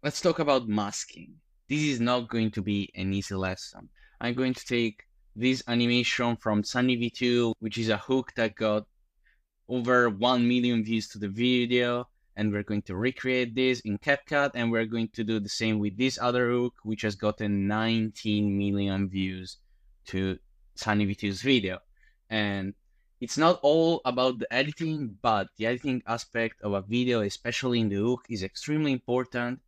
Let's talk about masking. This is not going to be an easy lesson. I'm going to take this animation from Sunny V2, which is a hook that got over 1 million views to the video, and we're going to recreate this in CapCut, and we're going to do the same with this other hook, which has gotten 19 million views to Sunny V2's video. And it's not all about the editing, but the editing aspect of a video, especially in the hook, is extremely important.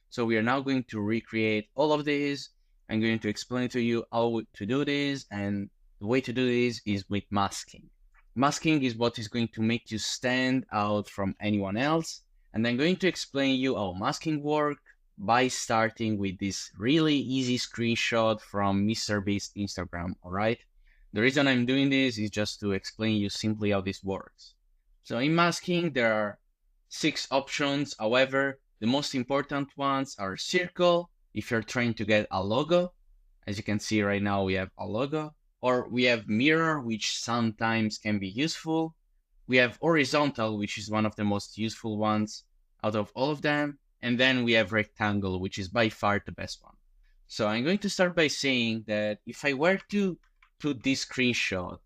So we are now going to recreate all of this. I'm going to explain to you how to do this, and the way to do this is with masking. Masking is what is going to make you stand out from anyone else. And I'm going to explain you how masking works by starting with this really easy screenshot from MrBeast's Instagram, all right? The reason I'm doing this is just to explain you simply how this works. So in masking, there are 6 options. However, the most important ones are circle, if you're trying to get a logo. As you can see right now, we have a logo. Or we have mirror, which sometimes can be useful. We have horizontal, which is one of the most useful ones out of all of them. And then we have rectangle, which is by far the best one. So I'm going to start by saying that if I were to put this screenshot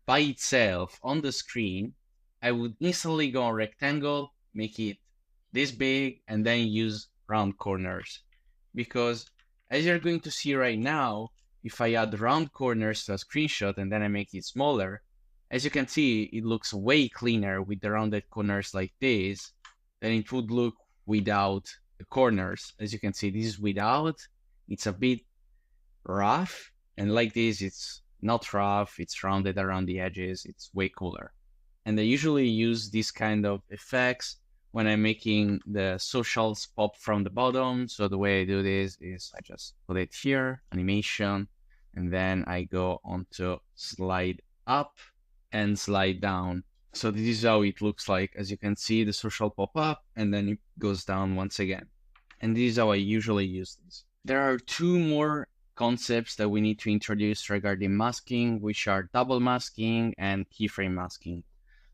by itself on the screen, I would instantly go on rectangle, make it this big, and then use round corners. Because as you're going to see right now, if I add round corners to a screenshot and then I make it smaller, as you can see, it looks way cleaner with the rounded corners like this than it would look without the corners. As you can see, this is without. It's a bit rough, and like this, it's not rough, it's rounded around the edges, it's way cooler. And I usually use this kind of effects when I'm making the socials pop from the bottom. So the way I do this is I just put it here, animation, and then I go onto slide up and slide down. So this is how it looks like. As you can see, the social pop up and then it goes down once again. And this is how I usually use this. There are 2 more concepts that we need to introduce regarding masking, which are double masking and keyframe masking.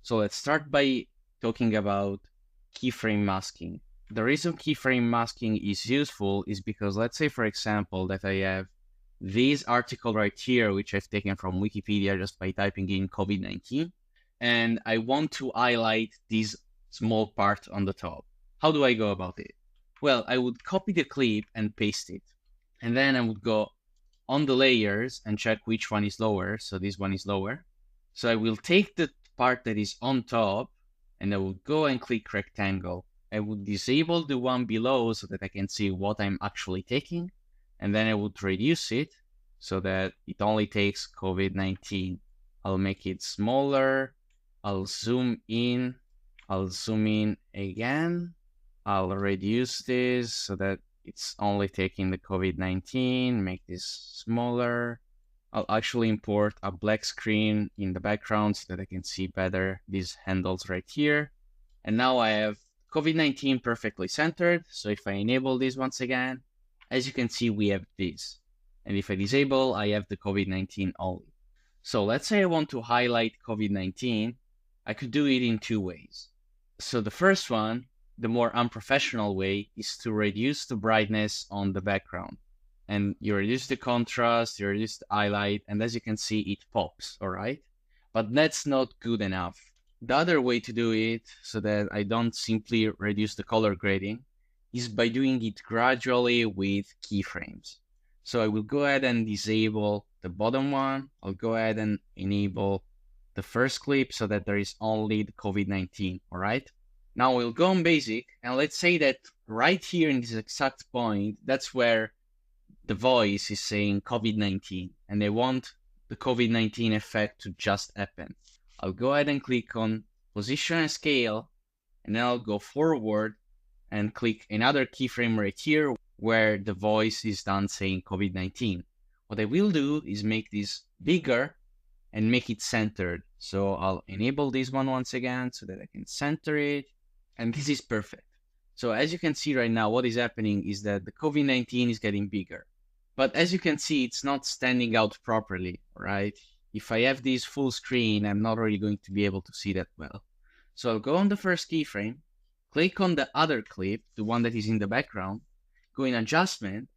So let's start by talking about keyframe masking. The reason keyframe masking is useful is because, let's say, for example, that I have this article right here, which I've taken from Wikipedia just by typing in COVID-19, and I want to highlight this small part on the top. How do I go about it? Well, I would copy the clip and paste it, and then I would go on the layers and check which one is lower. So this one is lower. So I will take the part that is on top, and I would go and click rectangle. I would disable the one below so that I can see what I'm actually taking. And then I would reduce it so that it only takes COVID-19. I'll make it smaller. I'll zoom in. I'll zoom in again. I'll reduce this so that it's only taking the COVID-19. Make this smaller. I'll actually import a black screen in the background so that I can see better these handles right here. And now I have COVID-19 perfectly centered. So if I enable this once again, as you can see, we have this. And if I disable, I have the COVID-19 only. So let's say I want to highlight COVID-19. I could do it in 2 ways. So the first one, the more unprofessional way, is to reduce the brightness on the background. And you reduce the contrast, you reduce the highlight, and as you can see, it pops, all right? But that's not good enough. The other way to do it, so that I don't simply reduce the color grading, is by doing it gradually with keyframes. So I will go ahead and disable the bottom one. I'll go ahead and enable the first clip so that there is only the COVID-19, all right? Now we'll go on basic, and let's say that right here in this exact point, that's where the voice is saying COVID-19, and I want the COVID-19 effect to just happen. I'll go ahead and click on position and scale, and then I'll go forward and click another keyframe right here where the voice is done saying COVID-19. What I will do is make this bigger and make it centered. So I'll enable this one once again so that I can center it, and this is perfect. So as you can see right now, what is happening is that the COVID-19 is getting bigger. But as you can see, it's not standing out properly, right? If I have this full screen, I'm not really going to be able to see that well. So I'll go on the first keyframe, click on the other clip, the one that is in the background, go in adjustment,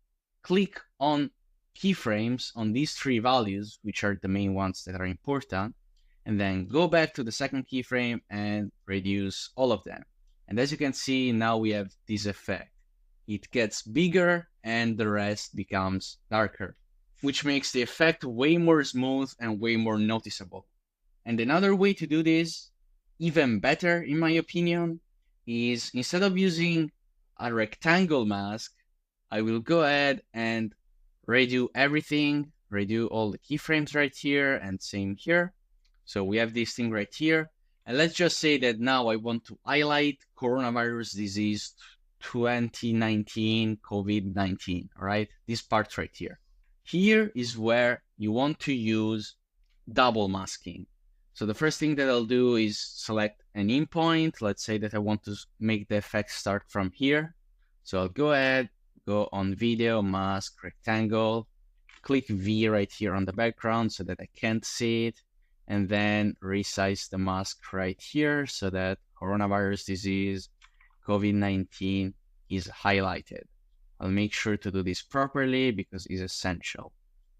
click on keyframes on these three values, which are the main ones that are important, and then go back to the second keyframe and reduce all of them. And as you can see, now we have this effect. It gets bigger and the rest becomes darker, which makes the effect way more smooth and way more noticeable. And another way to do this, even better in my opinion, is instead of using a rectangle mask, I will go ahead and redo everything, redo all the keyframes right here and same here. So we have this thing right here. And let's just say that now I want to highlight coronavirus disease 2019, COVID-19, all right? This part right here. Here is where you want to use double masking. So the first thing that I'll do is select an in point. Let's say that I want to make the effect start from here. So I'll go ahead, go on video, mask, rectangle, click V right here on the background so that I can't see it, and then resize the mask right here so that coronavirus disease COVID-19 is highlighted. I'll make sure to do this properly because it's essential.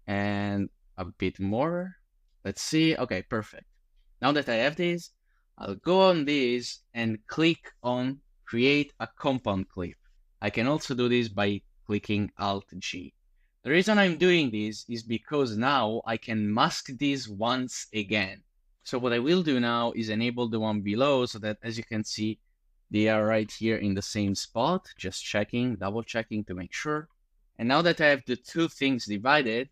And a bit more. Let's see. Okay, perfect. Now that I have this, I'll go on this and click on create a compound clip. I can also do this by clicking Alt-G. The reason I'm doing this is because now I can mask this once again. So what I will do now is enable the one below so that, as you can see, they are right here in the same spot, just checking, double checking to make sure. And now that I have the two things divided,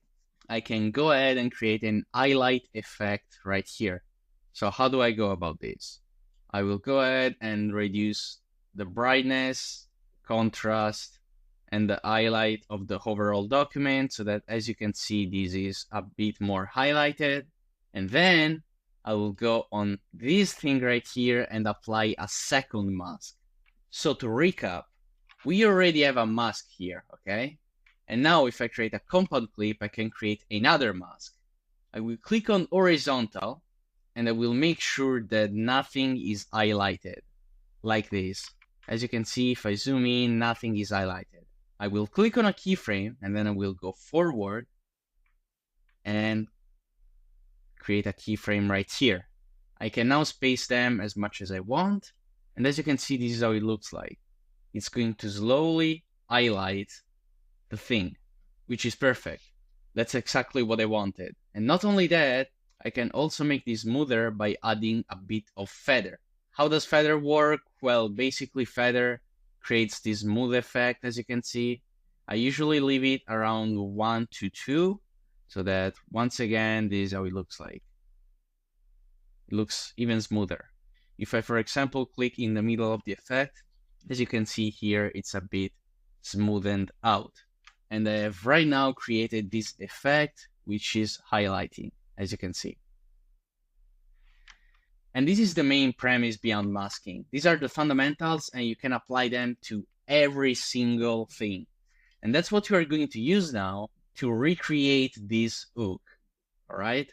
I can go ahead and create an highlight effect right here. So how do I go about this? I will go ahead and reduce the brightness, contrast, and the highlight of the overall document so that, as you can see, this is a bit more highlighted. And then I will go on this thing right here and apply a second mask. So to recap, we already have a mask here, okay? And now if I create a compound clip, I can create another mask. I will click on horizontal and I will make sure that nothing is highlighted, like this. As you can see, if I zoom in, nothing is highlighted. I will click on a keyframe and then I will go forward and create a keyframe right here. I can now space them as much as I want. And as you can see, this is how it looks like. It's going to slowly highlight the thing, which is perfect. That's exactly what I wanted. And not only that, I can also make this smoother by adding a bit of feather. How does feather work? Well, basically feather creates this smooth effect, as you can see. I usually leave it around 1 to 2, so that once again, this is how it looks like. It looks even smoother. If I, for example, click in the middle of the effect, as you can see here, it's a bit smoothened out. And I have right now created this effect, which is highlighting, as you can see. And this is the main premise beyond masking. These are the fundamentals, and you can apply them to every single thing. And that's what you are going to use now to recreate this hook, all right?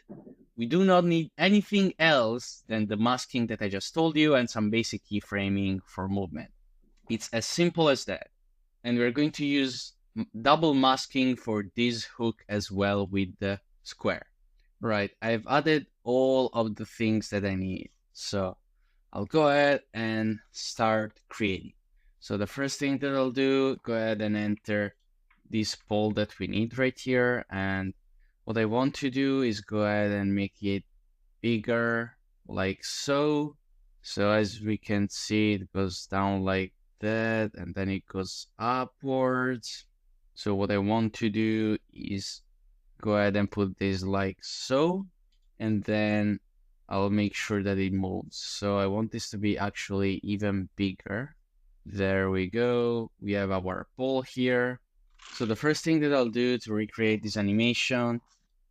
We do not need anything else than the masking that I just told you and some basic keyframing for movement. It's as simple as that. And we're going to use double masking for this hook as well with the square. Right, I've added all of the things that I need. So I'll go ahead and start creating. So the first thing that I'll do, go ahead and enter this pole that we need right here. And what I want to do is go ahead and make it bigger, like so. So as we can see, it goes down like that, and then it goes upwards. So what I want to do is go ahead and put this like so, and then I'll make sure that it moves. So I want this to be actually even bigger. There we go. We have our pole here. So the first thing that I'll do to recreate this animation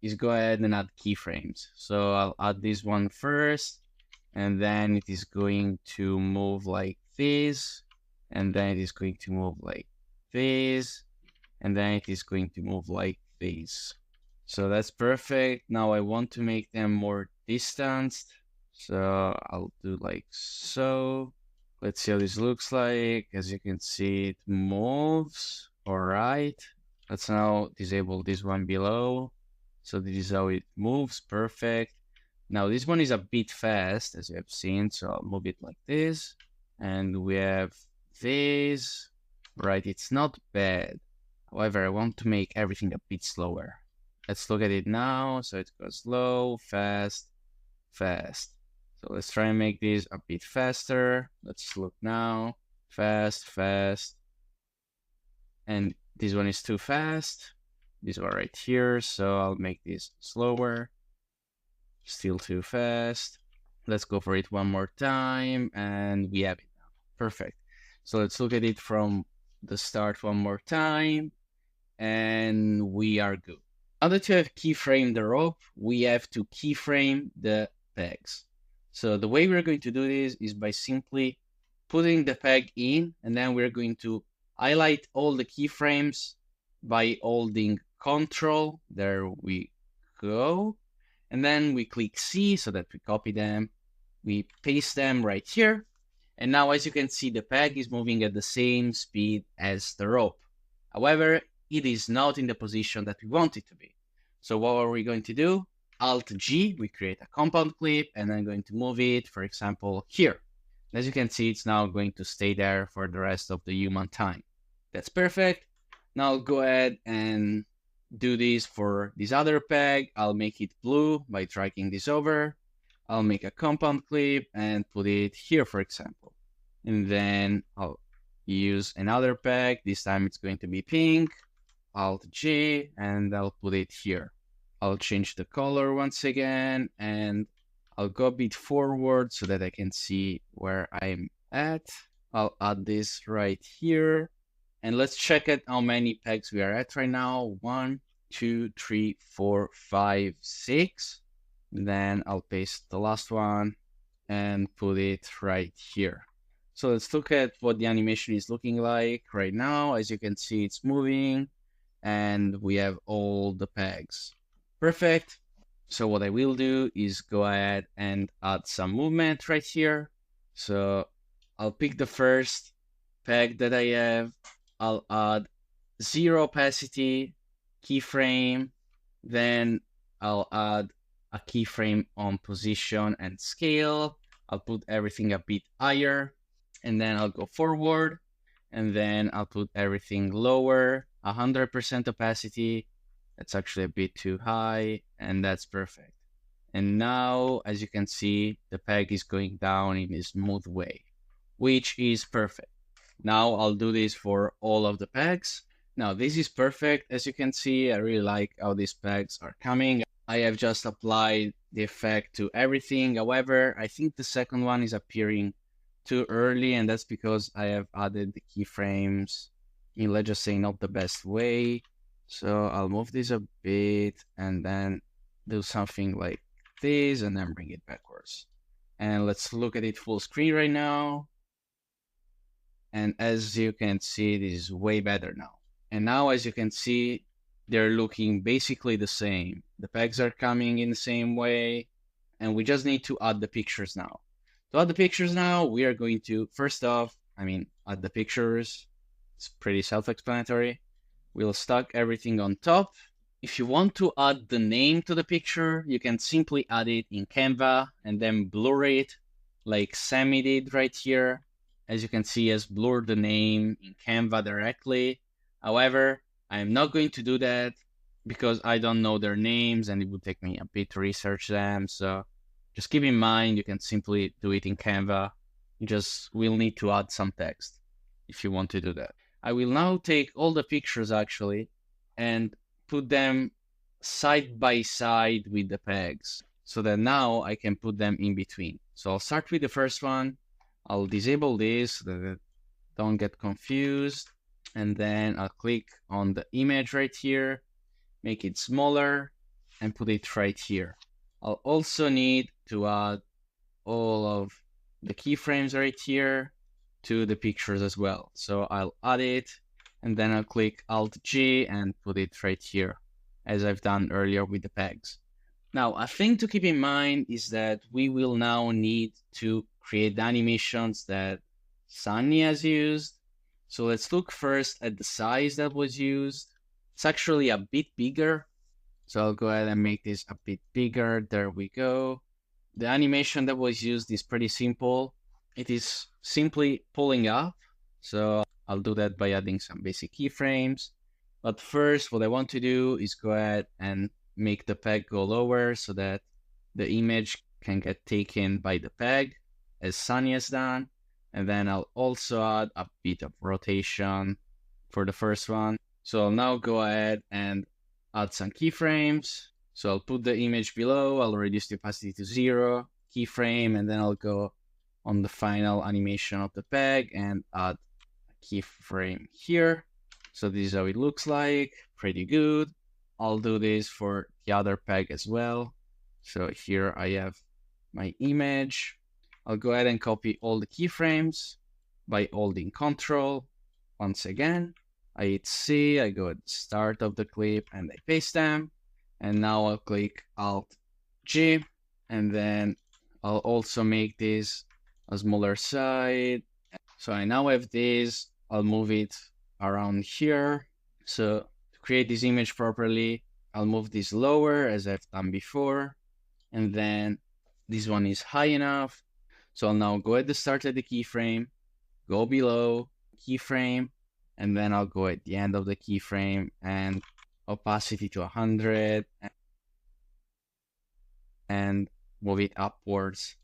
is go ahead and add keyframes. So I'll add this one first, and then it is going to move like this, and then it is going to move like this, and then it is going to move like this. So that's perfect. Now I want to make them more distanced. So I'll do like so. Let's see how this looks like. As you can see, it moves. All right, let's now disable this one below. So this is how it moves, perfect. Now this one is a bit fast, as you have seen, so I'll move it like this. And we have this, right? It's not bad. However, I want to make everything a bit slower. Let's look at it now. So it goes slow, fast, fast. So let's try and make this a bit faster. Let's look now. Fast, fast. And this one is too fast. This one right here. So I'll make this slower. Still too fast. Let's go for it one more time. And we have it now. Perfect. So let's look at it from the start one more time. And we are good. Now that you have keyframed the rope, we have to keyframe the pegs. So the way we're going to do this is by simply putting the peg in, and then we're going to highlight all the keyframes by holding Control. There we go. And then we click C so that we copy them. We paste them right here. And now, as you can see, the peg is moving at the same speed as the rope. However, it is not in the position that we want it to be. So what are we going to do? Alt-G, we create a compound clip, and I'm going to move it, for example, here. As you can see, it's now going to stay there for the rest of the human time. That's perfect. Now I'll go ahead and do this for this other peg. I'll make it blue by dragging this over. I'll make a compound clip and put it here, for example. And then I'll use another peg. This time it's going to be pink. Alt-G, and I'll put it here. I'll change the color once again, and I'll go a bit forward so that I can see where I'm at. I'll add this right here. And let's check out how many pegs we are at right now. 1, 2, 3, 4, 5, 6. Then I'll paste the last one and put it right here. So let's look at what the animation is looking like right now. As you can see, it's moving and we have all the pegs. Perfect. So what I will do is go ahead and add some movement right here. So I'll pick the first peg that I have. I'll add 0 opacity keyframe. Then I'll add a keyframe on position and scale. I'll put everything a bit higher. And then I'll go forward. And then I'll put everything lower. 100% opacity. That's actually a bit too high. And that's perfect. And now, as you can see, the peg is going down in a smooth way, which is perfect. Now I'll do this for all of the pegs. Now this is perfect. As you can see, I really like how these pegs are coming. I have just applied the effect to everything. However, I think the second one is appearing too early, and that's because I have added the keyframes in, let's just say, not the best way. So I'll move this a bit and then do something like this and then bring it backwards. And let's look at it full screen right now. And as you can see, this is way better now. And now, as you can see, they're looking basically the same. The pegs are coming in the same way, and we just need to add the pictures now. To add the pictures now, we are going to, first off, add the pictures. It's pretty self-explanatory. We'll stack everything on top. If you want to add the name to the picture, you can simply add it in Canva and then blur it like Sammy did right here. As you can see, has blurred the name in Canva directly. However, I'm not going to do that because I don't know their names and it would take me a bit to research them. So just keep in mind, you can simply do it in Canva. You just will need to add some text if you want to do that. I will now take all the pictures actually and put them side by side with the pegs so that now I can put them in between. So I'll start with the first one. I'll disable this so that I don't get confused. And then I'll click on the image right here, make it smaller, and put it right here. I'll also need to add all of the keyframes right here to the pictures as well. So I'll add it, and then I'll click Alt-G and put it right here, as I've done earlier with the pegs. Now, a thing to keep in mind is that we will now need to create the animations that Sunny has used. So let's look first at the size that was used. It's actually a bit bigger. So I'll go ahead and make this a bit bigger. There we go. The animation that was used is pretty simple. It is simply pulling up. So I'll do that by adding some basic keyframes. But first, what I want to do is go ahead and make the peg go lower so that the image can get taken by the peg, as Sunny has done. And then I'll also add a bit of rotation for the first one. So I'll now go ahead and add some keyframes. So I'll put the image below, I'll reduce the opacity to 0, keyframe, and then I'll go on the final animation of the peg and add a keyframe here. So this is how it looks like, pretty good. I'll do this for the other peg as well. So here I have my image. I'll go ahead and copy all the keyframes by holding Control. Once again, I hit C, I go at the start of the clip and I paste them. And now I'll click Alt G, and then I'll also make this a smaller side. So I now have this, I'll move it around here. So to create this image properly, I'll move this lower as I've done before. And then this one is high enough. So I'll now go at the start of the keyframe, go below, keyframe, and then I'll go at the end of the keyframe and opacity to 100 and move it upwards.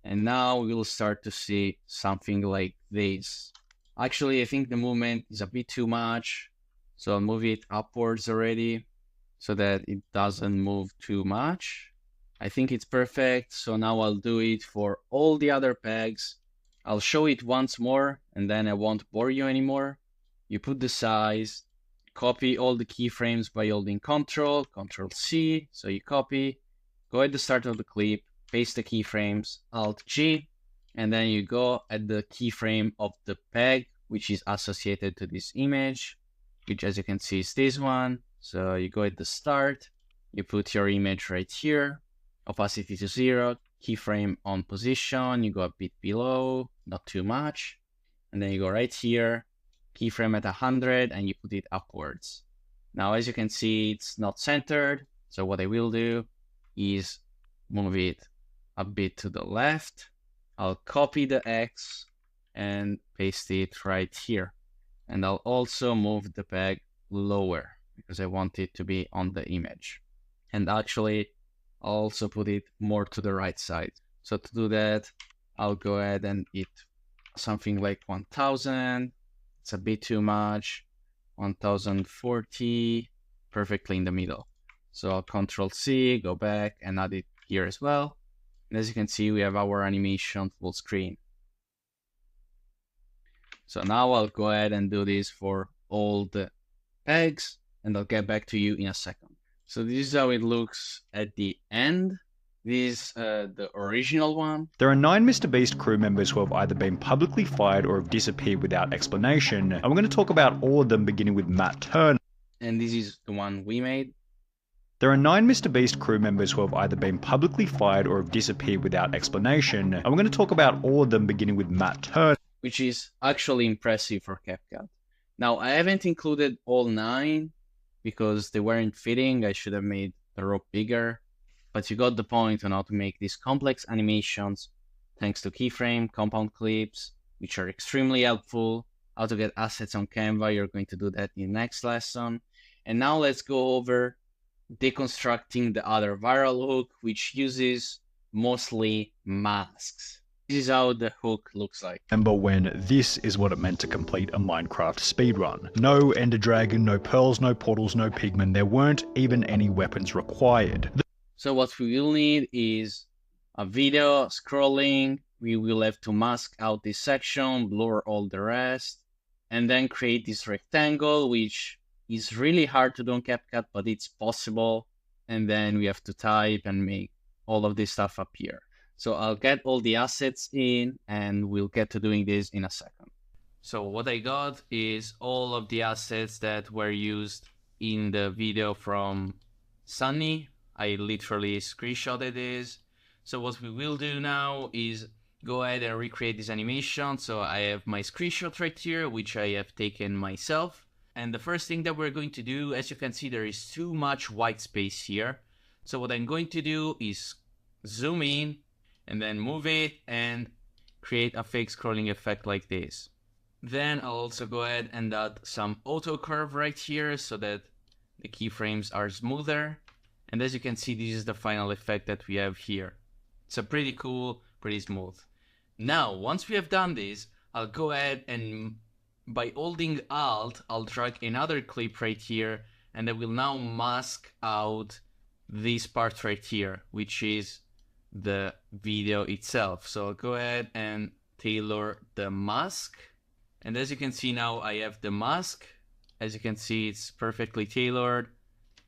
And now we'll start to see something like this. Actually, I think the movement is a bit too much. So I'll move it upwards already so that it doesn't move too much. I think it's perfect. So now I'll do it for all the other pegs. I'll show it once more and then I won't bore you anymore. You put the size, copy all the keyframes by holding Control C. So you copy, go at the start of the clip, paste the keyframes, Alt G, and then you go at the keyframe of the peg, which is associated to this image, which as you can see is this one. So you go at the start, you put your image right here, opacity to 0, keyframe on position, you go a bit below, not too much, and then you go right here, keyframe at 100, and you put it upwards. Now, as you can see, it's not centered. So what I will do is move it a bit to the left. I'll copy the X and paste it right here. And I'll also move the peg lower because I want it to be on the image. And actually, I'll also put it more to the right side. So to do that, I'll go ahead and hit something like 1000. It's a bit too much. 1040, perfectly in the middle. So I'll Control C, go back and add it here as well. And as you can see, we have our animation full screen. So now I'll go ahead and do this for all the pegs and I'll get back to you in a second. So this is how it looks at the end. This is the original one. There are 9 Mr. Beast crew members who have either been publicly fired or have disappeared without explanation, and we're going to talk about all of them beginning with Matt Turner. And this is the one we made. There are 9 Mr. Beast crew members who have either been publicly fired or have disappeared without explanation, and we're going to talk about all of them beginning with Matt Turner. Which is actually impressive for CapCut. Now, I haven't included all 9 because they weren't fitting. I should have made the rope bigger. But you got the point on how to make these complex animations thanks to keyframe, compound clips, which are extremely helpful. How to get assets on Canva, you're going to do that in the next lesson. And now let's go over deconstructing the other viral hook, which uses mostly masks. This is how the hook looks like. Remember when this is what it meant to complete a Minecraft speedrun. No Ender Dragon, no pearls, no portals, no pigmen. There weren't even any weapons required. So what we will need is a video scrolling. We will have to mask out this section, blur all the rest, and then create this rectangle, which is really hard to do on CapCut, but it's possible. And then we have to type and make all of this stuff appear. So I'll get all the assets in and we'll get to doing this in a second. So what I got is all of the assets that were used in the video from Sunny. I literally screenshotted this. So what we will do now is go ahead and recreate this animation. So I have my screenshot right here, which I have taken myself. And the first thing that we're going to do, as you can see, there is too much white space here. So what I'm going to do is zoom in and then move it and create a fake scrolling effect like this. Then I'll also go ahead and add some auto curve right here so that the keyframes are smoother. And as you can see, this is the final effect that we have here. It's a pretty cool, pretty smooth. Now, once we have done this, I'll go ahead and by holding Alt, I'll drag another clip right here, and I will now mask out this part right here, which is the video itself. So I'll go ahead and tailor the mask. And as you can see now, I have the mask. As you can see, it's perfectly tailored.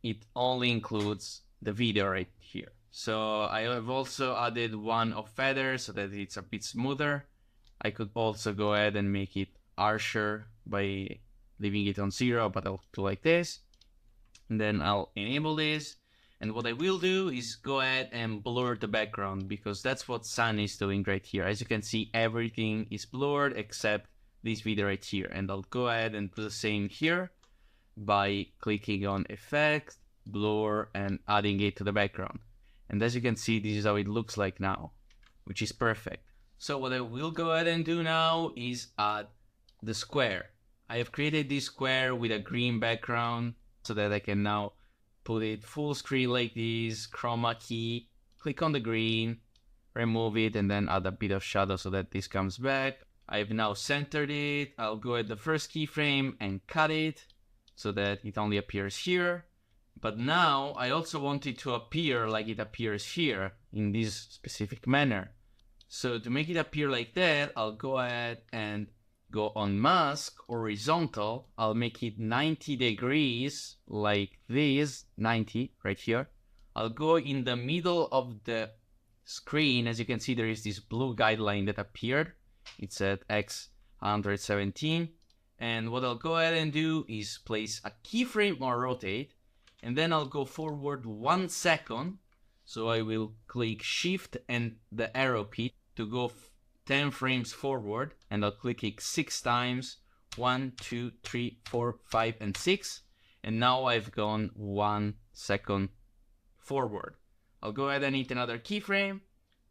It only includes the video right here. So I have also added one of feather so that it's a bit smoother. I could also go ahead and make it harsher by leaving it on 0, but I'll do like this. And then I'll enable this. And what I will do is go ahead and blur the background because that's what Sun is doing right here. As you can see, everything is blurred except this video right here. And I'll go ahead and do the same here by clicking on Effect, Blur, and adding it to the background. And as you can see, this is how it looks like now, which is perfect. So what I will go ahead and do now is add the square. I have created this square with a green background so that I can now put it full screen like this, chroma key, click on the green, remove it, and then add a bit of shadow so that this comes back. I've now centered it. I'll go at the first keyframe and cut it so that it only appears here. But now I also want it to appear like it appears here in this specific manner. So to make it appear like that, I'll go ahead and go on mask, horizontal. I'll make it 90 degrees like this, 90 right here. I'll go in the middle of the screen. As you can see, there is this blue guideline that appeared. It's at X 117. And what I'll go ahead and do is place a keyframe on rotate. And then I'll go forward 1 second. So I will click Shift and the arrow key to go 10 frames forward. And I'll click it 6 times. 1, 2, 3, 4, 5, and 6. And now I've gone 1 second forward. I'll go ahead and hit another keyframe.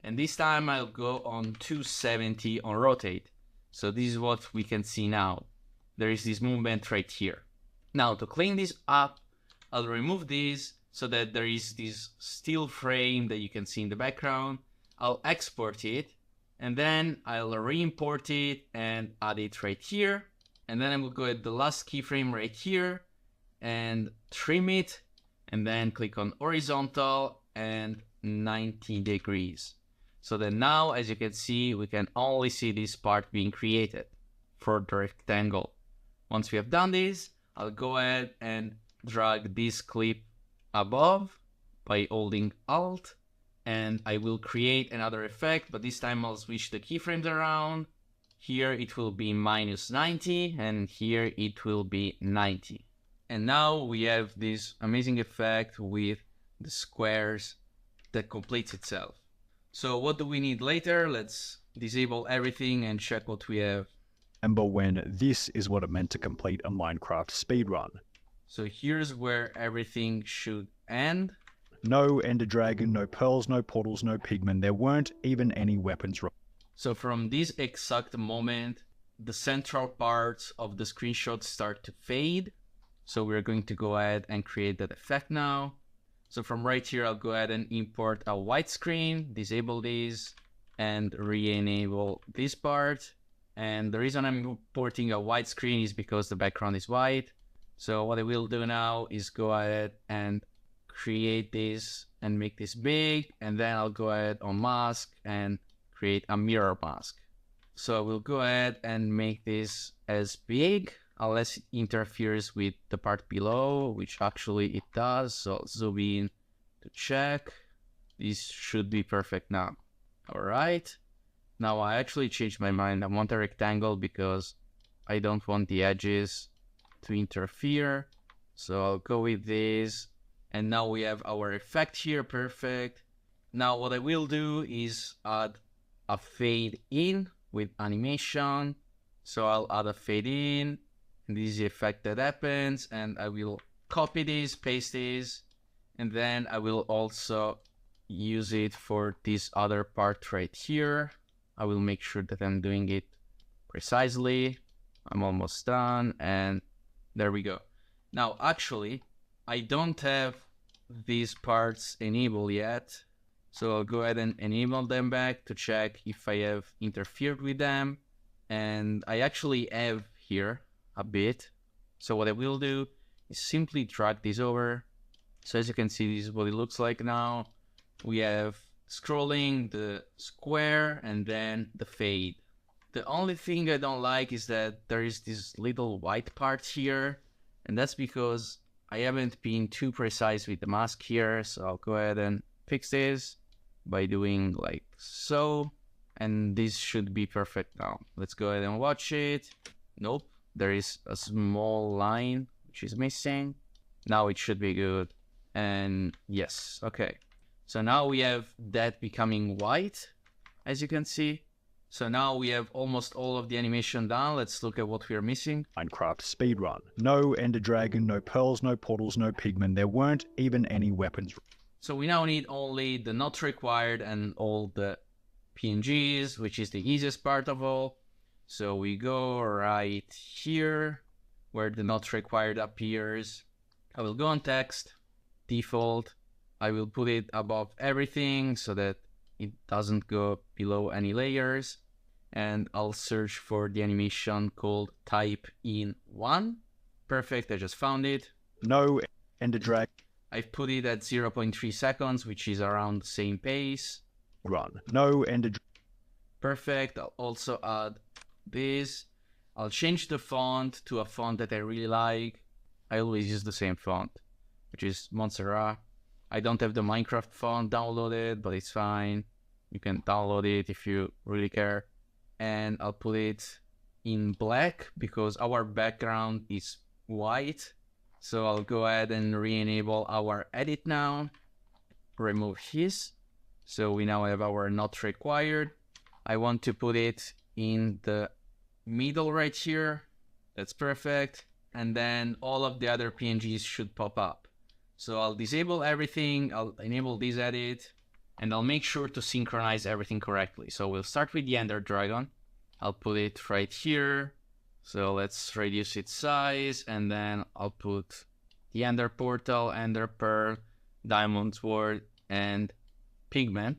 And this time I'll go on 270 on rotate. So this is what we can see now. There is this movement right here. Now to clean this up, I'll remove this so that there is this still frame that you can see in the background. I'll export it and then I'll re-import it and add it right here. And then I will go at the last keyframe right here and trim it and then click on horizontal and 90 degrees. So then now, as you can see, we can only see this part being created for the rectangle. Once we have done this, I'll go ahead and drag this clip above by holding Alt, and I will create another effect, but this time I'll switch the keyframes around. Here it will be -90, and here it will be 90. And now we have this amazing effect with the squares that completes itself. So what do we need later? Let's disable everything and check what we have. Remember when this is what it meant to complete a Minecraft speedrun. So here's where everything should end. No Ender Dragon, no pearls, no portals, no pigmen. There weren't even any weapons. So from this exact moment, the central parts of the screenshot start to fade. So we're going to go ahead and create that effect now. So from right here, I'll go ahead and import a white screen, disable these, and re-enable this part. And the reason I'm importing a white screen is because the background is white. So what I will do now is go ahead and create this and make this big. And then I'll go ahead on mask and create a mirror mask. So I will go ahead and make this as big unless it interferes with the part below, which actually it does. So I'll zoom in to check. This should be perfect now. All right. Now I actually changed my mind. I want a rectangle because I don't want the edges to interfere. So I'll go with this. And now we have our effect here. Perfect. Now what I will do is add a fade in with animation. So I'll add a fade in, and this is the effect that happens, and I will copy this, paste this, and then I will also use it for this other part right here. I will make sure that I'm doing it precisely. I'm almost done, and there we go. Now, actually, I don't have these parts enabled yet, so I'll go ahead and enable them back to check if I have interfered with them. And I actually have here a bit. So what I will do is simply drag this over. So as you can see, this is what it looks like now. We have scrolling, the square, and then the fade. The only thing I don't like is that there is this little white part here, and that's because I haven't been too precise with the mask here. So I'll go ahead and fix this by doing like so, and this should be perfect now. Let's go ahead and watch it. Nope, there is a small line which is missing. Now it should be good. And yes, okay. So now we have that becoming white, as you can see. So now we have almost all of the animation done. Let's look at what we are missing. Minecraft speedrun. No Ender Dragon, no pearls, no portals, no pigmen. There weren't even any weapons. So we now need only the not required and all the PNGs, which is the easiest part of all. So we go right here where the not required appears. I will go on text, default. I will put it above everything so that it doesn't go below any layers. And I'll search for the animation called type in 1. Perfect, I just found it. No Ender Dragon. I've put it at 0.3 seconds, which is around the same pace. Run. No Ender. Perfect, I'll also add this. I'll change the font to a font that I really like. I always use the same font, which is Montserrat. I don't have the Minecraft font downloaded, but it's fine. You can download it if you really care. And I'll put it in black because our background is white. So I'll go ahead and re-enable our edit now. Remove his. So we now have our not required. I want to put it in the middle right here. That's perfect. And then all of the other PNGs should pop up. So I'll disable everything. I'll enable this edit. And I'll make sure to synchronize everything correctly. So we'll start with the Ender Dragon. I'll put it right here. So let's reduce its size. And then I'll put the Ender Portal, Ender Pearl, Diamond Sword, and Pigment.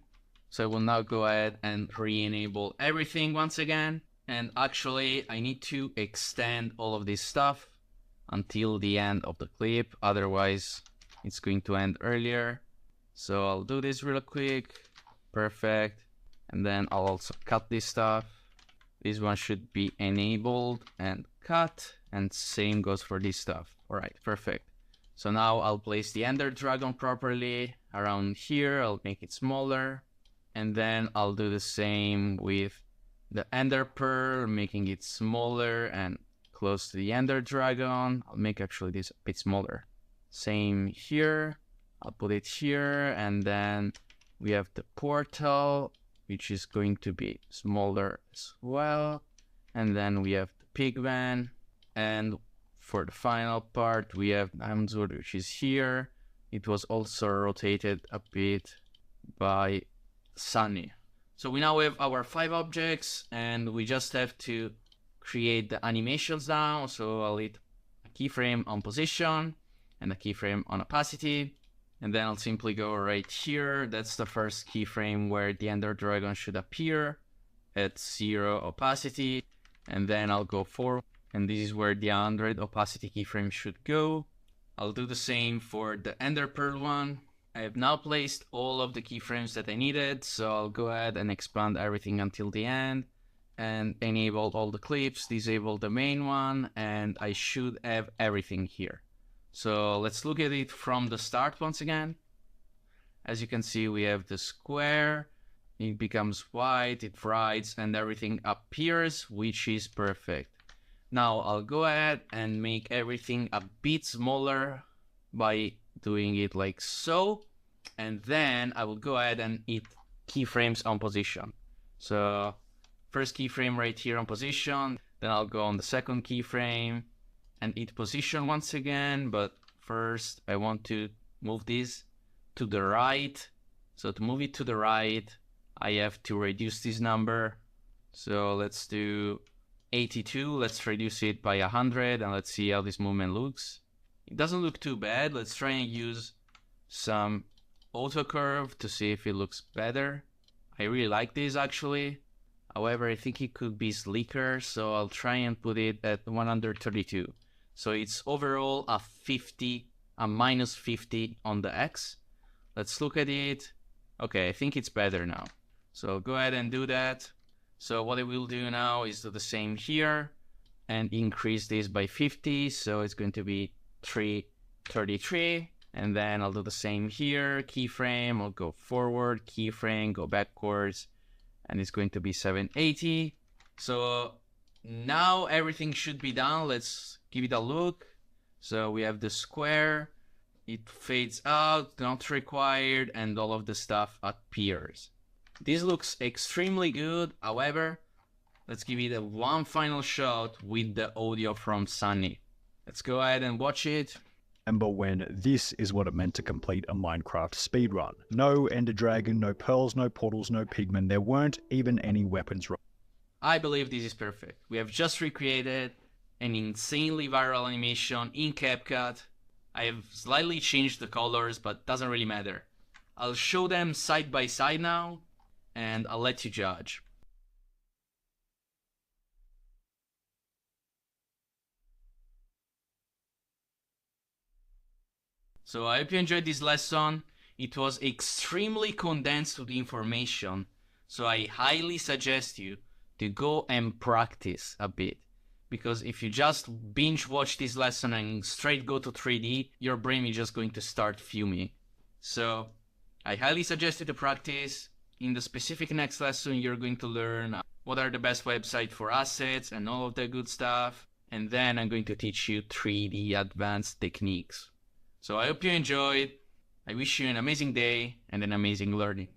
So I will now go ahead and re-enable everything once again. And actually, I need to extend all of this stuff until the end of the clip. Otherwise, it's going to end earlier. So I'll do this real quick. Perfect. And then I'll also cut this stuff. This one should be enabled and cut. And same goes for this stuff. All right, perfect. So now I'll place the Ender Dragon properly around here. I'll make it smaller. And then I'll do the same with the Ender Pearl, making it smaller and close to the Ender Dragon. I'll make actually this a bit smaller. Same here. I'll put it here, and then we have the portal, which is going to be smaller as well. And then we have the pigman, and for the final part, we have Diamond Sword, which is here. It was also rotated a bit by Sunny. So we now have our 5 objects, and we just have to create the animations now. So I'll hit a keyframe on position and a keyframe on opacity. And then I'll simply go right here. That's the first keyframe where the Ender Dragon should appear at 0 opacity. And then I'll go forward. And this is where the 100 opacity keyframe should go. I'll do the same for the Ender Pearl one. I have now placed all of the keyframes that I needed. So I'll go ahead and expand everything until the end. And enable all the clips, disable the main one. And I should have everything here. So let's look at it from the start once again. As you can see, we have the square. It becomes white, it writes, and everything appears, which is perfect. Now I'll go ahead and make everything a bit smaller by doing it like so. And then I will go ahead and hit keyframes on position. So first keyframe right here on position, then I'll go on the second keyframe and hit position once again, but first I want to move this to the right. So to move it to the right, I have to reduce this number. So let's do 82, let's reduce it by 100 and let's see how this movement looks. It doesn't look too bad. Let's try and use some auto curve to see if it looks better. I really like this actually. However, I think it could be sleeker, so I'll try and put it at 132. So it's overall a minus 50 on the X. Let's look at it. Okay, I think it's better now. So go ahead and do that. So what I will do now is do the same here and increase this by 50. So it's going to be 333. And then I'll do the same here. Keyframe, I'll go forward, keyframe, go backwards, and it's going to be 780. So now everything should be done. Let's give it a look. So we have the square, it fades out, not required, and all of the stuff appears. This looks extremely good. However, let's give it one final shot with the audio from Sunny. Let's go ahead and watch it. Remember when this is what it meant to complete a Minecraft speedrun. No Ender Dragon, no pearls, no portals, no pigmen. There weren't even any weapons. I believe this is perfect. We have just recreated an insanely viral animation in CapCut. I have slightly changed the colors, but doesn't really matter. I'll show them side by side now, and I'll let you judge. So I hope you enjoyed this lesson. It was extremely condensed with information, so I highly suggest you to go and practice a bit. Because if you just binge watch this lesson and straight go to 3D, your brain is just going to start fuming. So I highly suggest you to practice. In the specific next lesson, you're going to learn what are the best websites for assets and all of that good stuff. And then I'm going to teach you 3D advanced techniques. So I hope you enjoyed. I wish you an amazing day and an amazing learning.